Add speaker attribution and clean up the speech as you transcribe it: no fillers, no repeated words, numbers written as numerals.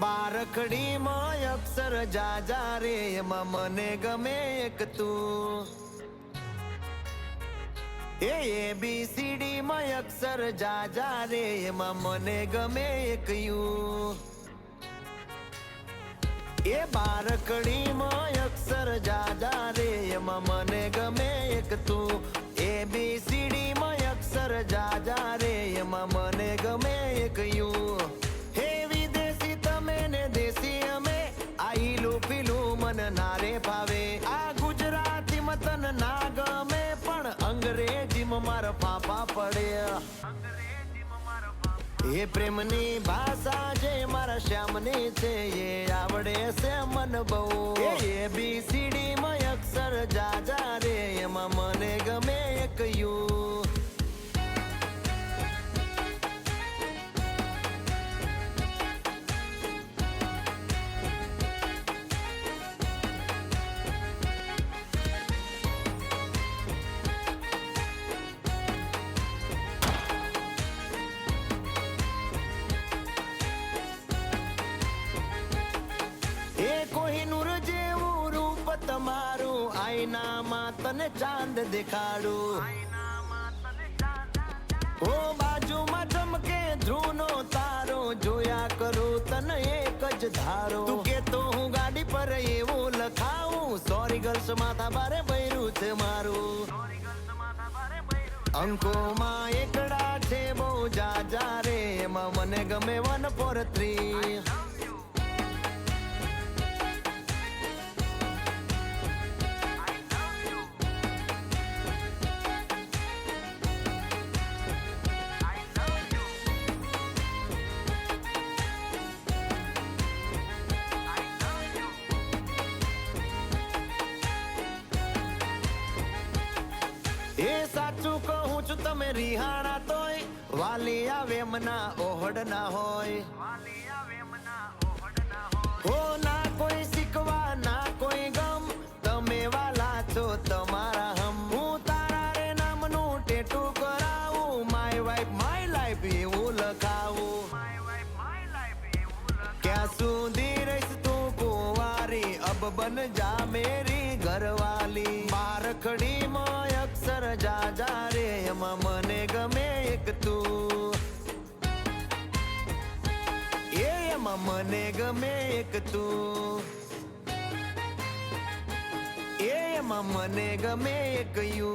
Speaker 1: બારખડીમાં અક્ષર જાજા રે એમાં મને ગમે એક તું ABCD માં અક્ષર જાજા રે એમાં મને ગમે એક યુ બારખડીમાં અક્ષર જાજા રે એમાં મને ગમે એક તું ABCD માં અક્ષર જાજા રે એમાં મને ગમે એક યુ મન નારે ભાવે આ ગુજરાતી મતન ના ગમે પણ અંગ્રેજીમાં મારા પાપા પડે એ પ્રેમની ભાષા જે મારા શ્યામની છે એ આવડે છે મન બહુ ABCD માં અક્ષર જાજા રે એમાં મને ગમે એક યુ કોહિનૂર જેવું રૂપ તમારું આઈનામાં તને ચાંદ દેખાડું ઓ બાજુમાં ચમકે ધ્રુવનો તારો જોયા કરું તને એક જ ધારો તું કે તો હું ગાડી પર એવું લખાવું સોરી ગર્લ્સ માથા બારે બૈરું છે મારું અંકોમાં એકડા છે બહુ જાજા રે એમાં મને ગમે 143 સાચું કહું છું તમે રિહાણા તોય વાલી આવે મના ઓહડ ના હોય હો ના કોઈ શીખવા ના કોઈ ગમ તમે વાલા છો તમારા હમ હું તારા રે નામનું ટેટુ કરાવું માય વાઇફ માય લાઈફ એવું લખાવું ક્યાં સુધી રહીશ તું કુંવારી અબ બન જા મેરી ઘરવાલી બારખડીમાં અક્ષર જાજા રે એમાં મને ગમે એક તું એમાં મને ગમે એક તું એમાં મને ગમે એક યુ